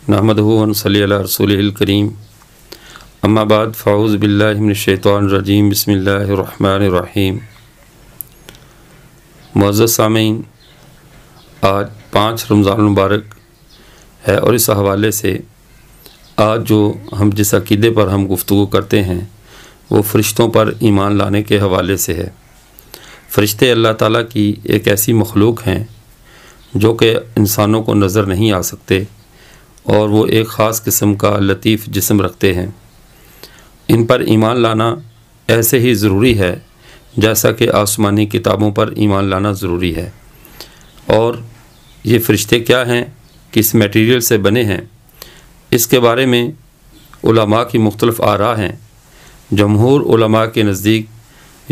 नहमदुहु व नसल्ली अला रसूलिहिल करीम अम्मा बाद फ़ाऊज़ु बिल्लाहि मिनश शैतानिर रजीम बिस्मिल्लाहिर रहमानिर रहीम। मुअज़्ज़ज़ सामीन, आज 5 रमज़ान मुबारक है और इस हवाले से आज जो हम जिस अक़ीदे पर हम गुफ्तगू करते हैं वो फ़रिश्तों पर ईमान लाने के हवाले से है। फ़रिश्ते अल्लाह ताला की एक ऐसी मखलूक हैं जो कि इंसानों को नज़र नहीं आ सकते और वो एक ख़ास किस्म का लतीफ़ जिस्म रखते हैं। इन पर ईमान लाना ऐसे ही ज़रूरी है जैसा कि आसमानी किताबों पर ईमान लाना ज़रूरी है। और ये फ़रिश्ते क्या हैं, किस मटेरियल से बने हैं, इसके बारे में उलमा की मुख्तलिफ़ आरा हैं। जमहूर उलमा के नज़दीक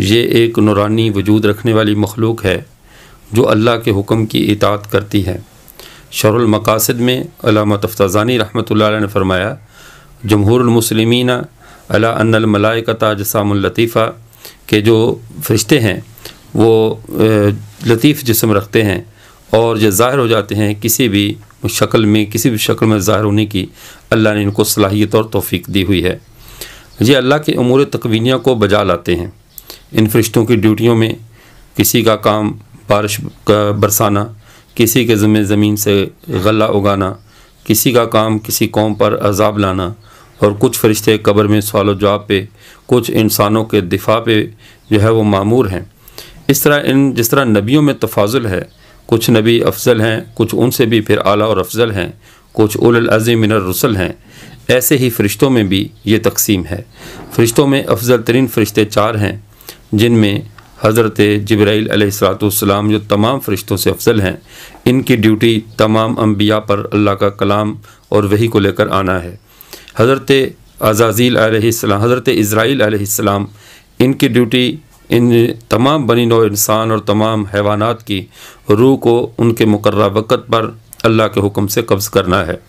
ये एक नूरानी वजूद रखने वाली मखलूक है जो अल्लाह के हुक्म की इताअत करती है। शरहुल मकासिद में अल्लामा तफ्ताज़ानी रहमतुल्लाह अलैह ने फरमाया, जमहूरुल मुस्लिमीन अला अन्नल मलाइकता अजसामुल लतीफ़ा, के जो फ़रिश्ते हैं वो लतीफ़ जिस्म रखते हैं और ये ज़ाहिर हो जाते हैं किसी भी शक्ल में, किसी भी शक्ल में ज़ाहिर होने की अल्लाह ने इनको सलाहियत और तौफ़ीक दी हुई है। ये अल्लाह के उमूर तकवीनिया को बजा लाते हैं। इन फ़रिश्तों की ड्यूटियों में किसी का काम बारिश का बरसाना, किसी के ज़िम्मे ज़मीन से गल्ला उगाना, किसी का काम किसी कौम पर अज़ाब लाना, और कुछ फ़रिश्ते कब्र में सवाल जवाब पे, कुछ इंसानों के दिफा पे जो है वो मामूर हैं। इस तरह जिस तरह नबियों में तफाजुल है, कुछ नबी अफजल हैं, कुछ उनसे भी फिर आला और अफजल हैं, कुछ उलुल अज़्म मिनर रुसल हैं, ऐसे ही फ़रिश्तों में भी ये तकसीम है। फ़रिश्तों में अफजल तरीन फ़रिश्ते 4 हैं, जिनमें हज़रत जिब्राईल अलैहिस्सलाम जो तमाम फ़रिश्तों से अफजल हैं, इनकी ड्यूटी तमाम अम्बिया पर अल्लाह का कलाम और वही को लेकर आना है। हज़रत अज़ाज़ील अलैहिस्सलाम, हज़रत इज़राईल अलैहिस्सलाम, इनकी ड्यूटी इन तमाम बनी नौ इंसान और तमाम हैवानात की रूह को उनके मुकर्रर वक़्त पर अल्लाह के हुक्म से कब्ज़ करना है।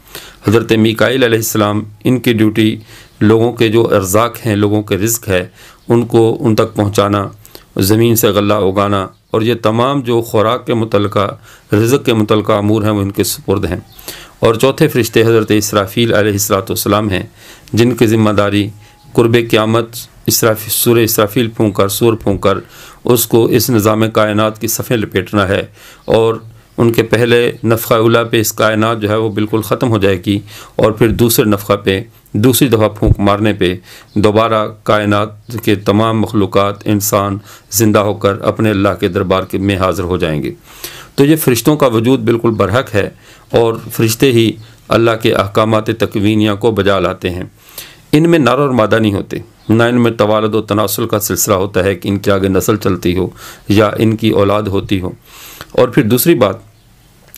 हज़रत मीकाईल अलैहिस्सलाम, इनकी ड्यूटी लोगों के जो अर्ज़ाक़ हैं, लोगों के रिज़्क़ है, उनको उन तक पहुँचाना, ज़मीन से गल्ला उगाना, और ये तमाम जो खुराक के मुतल्लिक़ा, रिज़्क़ के मुतल्लिक़ा अमूर हैं वो इनके सुपुर्द हैं। और चौथे फ़रिश्ते हज़रत इसराफ़ील अलैहिस्सलाम हैं, जिनकी ज़िम्मेदारी कुर्ब क़यामत सूर इसराफ़ील फूंक सूर फूंक कर उसको इस निज़ाम कायनात की सफ़ें लपेटना है, और उनके पहले नफ़ख़ा उला पे इस कायनात जो है वो बिल्कुल ख़त्म हो जाएगी, और फिर दूसरे नफ़ख़ा पे दूसरी दफ़ा फूंक मारने पे दोबारा कायनात के तमाम मखलूक़ात, इंसान ज़िंदा होकर अपने अल्लाह के दरबार में हाज़िर हो जाएंगे। तो ये फ़रिश्तों का वजूद बिल्कुल बरहक है, और फ़रिश्ते ही अल्लाह के अहकामात तकवीनिया को बजा लाते हैं। इनमें नर और मादा नहीं होते, ना इनमें तवालद व तनासुल का सिलसिला होता है कि इनके आगे नस्ल चलती हो या इनकी औलाद होती हो। और फिर दूसरी बात,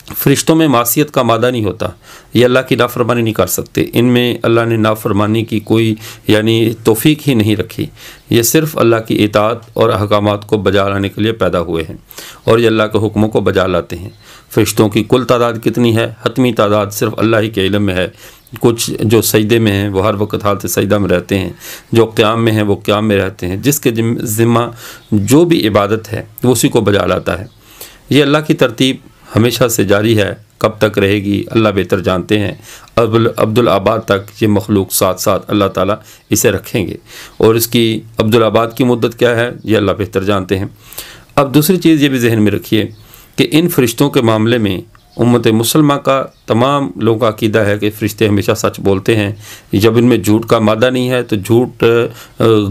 फ़रिश्तों में मासियत का मादा नहीं होता, ये अल्लाह की नाफरमानी नहीं कर सकते। इनमें अल्लाह ने नाफरमानी की कोई यानी तौफ़ीक ही नहीं रखी। ये सिर्फ़ अल्लाह की इताअत और अहकामात को बजा लाने के लिए पैदा हुए हैं, और ये अल्लाह के हुक्मों को बजा लाते हैं। फ़रिश्तों की कुल तादाद कितनी है, हतमी तादाद सिर्फ़ अल्लाह ही के इल्म में है। कुछ जो सजदे में हैं वो हर वक्त हालत सजदा में रहते हैं, जो क़याम में हैं वो क़याम में रहते हैं। जिसके ज़िम्मा जो भी इबादत है वो उसी को बजा लाता है। ये अल्लाह की तरतीब हमेशा से जारी है, कब तक रहेगी अल्लाह बेहतर जानते हैं। अब्दुल आबाद तक ये मखलूक साथ साथ अल्लाह ताला इसे रखेंगे, और इसकी अब्दुल आबाद की मुद्दत क्या है ये अल्लाह बेहतर जानते हैं। अब दूसरी चीज़ ये भी जहन में रखिए कि इन फ़रिश्तों के मामले में उम्मत मुसलमा का तमाम लोगों का अक़ीदा है कि फ़रिश्ते हमेशा सच बोलते हैं। जब इनमें झूठ का मादा नहीं है तो झूठ,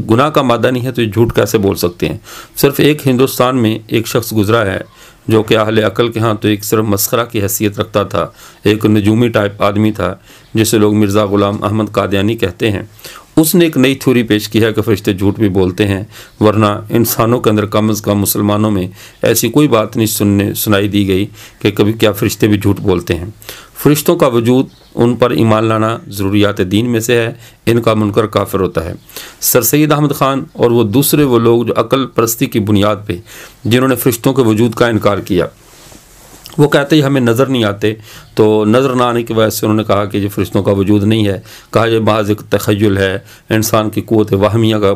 गुनाह का मादा नहीं है तो ये झूठ कैसे बोल सकते हैं। सिर्फ़ एक हिंदुस्तान में एक शख्स गुज़रा है जो कि अहले अकल के यहाँ तो एक सिर्फ मस्खरा की हैसियत रखता था, एक नजूमी टाइप आदमी था जिसे लोग मिर्ज़ा ग़ुलाम अहमद कादियानी कहते हैं। उसने एक नई थ्योरी पेश की है कि फ़रिश्ते झूठ भी बोलते हैं, वरना इंसानों के अंदर कम अज़ कम मुसलमानों में ऐसी कोई बात नहीं सुनाई दी गई कि कभी क्या फ़रिश्ते भी झूठ बोलते हैं। फ़रिश्तों का वजूद, उन पर ईमान लाना ज़रूरियात दीन में से है, इनका मुनकर काफिर होता है। सर सैयद अहमद ख़ान और वो दूसरे वो लोग जो अकल परस्ती की बुनियाद पे जिन्होंने फ़रिश्तों के वजूद का इनकार किया, वो कहते ही हमें नज़र नहीं आते। तो नज़र ना आने की वजह से उन्होंने कहा कि ये फ़रिश्तों का वजूद नहीं है। कहा यह महज़ एक तख़य्युल है, इंसान की क़ुव्वत वहमिया का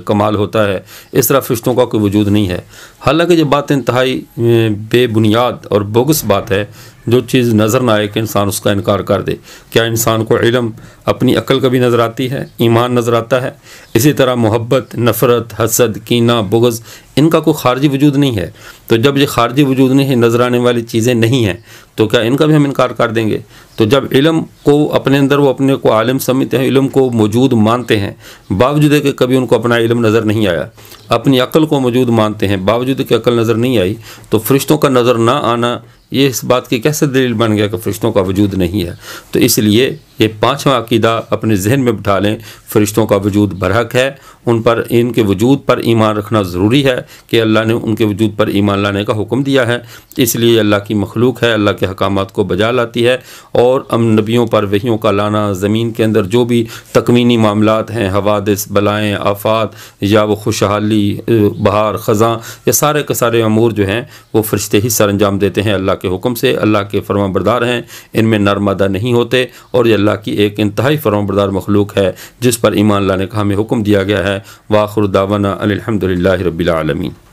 कमाल होता है, इस तरह फ़रिश्तों का कोई वजूद नहीं है। हालांकि ये बात इंतहाई बेबुनियाद और बोगस बात है। जो चीज़ नज़र ना आए कि इंसान उसका इनकार कर दे। क्या इंसान को इल्म अपनी अक्ल कभी नज़र आती है? ईमान नज़र आता है? इसी तरह मोहब्बत, नफ़रत, हसद, कीना, बुग़्ज़, इनका कोई ख़ारजी वजूद नहीं है। तो जब ये ख़ारजी वजूद नहीं है, नज़र आने वाली चीज़ें नहीं हैं, तो क्या इनका भी हम इनकार कर देंगे? तो जब इल्म को अपने अंदर वो अपने को आलिम समझते हैं, इल्म को मौजूद मानते हैं, बावजूद है कि कभी उनको अपना इल्म नज़र नहीं आया, अपनी अक्ल को मौजूद मानते हैं, बावजूद कि अक्ल नज़र नहीं आई, तो फ़रिश्तों का नज़र ना आना ये इस बात की कैसे दलील बन गया कि फ़रिश्तों का वजूद नहीं है? तो इसलिए ये पाँचवा अक़ीदा अपने जहन में बिठा लें, फ़रिश्तों का वजूद बरहक है, उन पर, इनके वजूद पर ईमान रखना ज़रूरी है कि अल्लाह ने उनके वजूद पर ईमान लाने का हुक्म दिया है। इसलिए अल्लाह की मखलूक है, अल्लाह के अहकामात को बजा लाती है। और नबियों पर वहियों का लाना, ज़मीन के अंदर जो भी तकवीनी मामलात हैं, हवादिस, बलाएँ, आफ़ात, या वो खुशहाली, बहार, ख़ज़ां, ये सारे के सारे अमूर जो हैं वो फ़रिश्ते ही सर अंजाम देते हैं अल्लाह के हुक्म से। अल्लाह के फरमाबरदार हैं, इनमें नरमादा नहीं होते। और ये अल्लाह की एक इंतहाई फरमाबरदार मखलूक है जिस पर ईमान लाने का हमें हुक्म दिया गया है। वाखिर दावाना अनिल हम्दुलिल्लाहि रब्बिल आलमीन।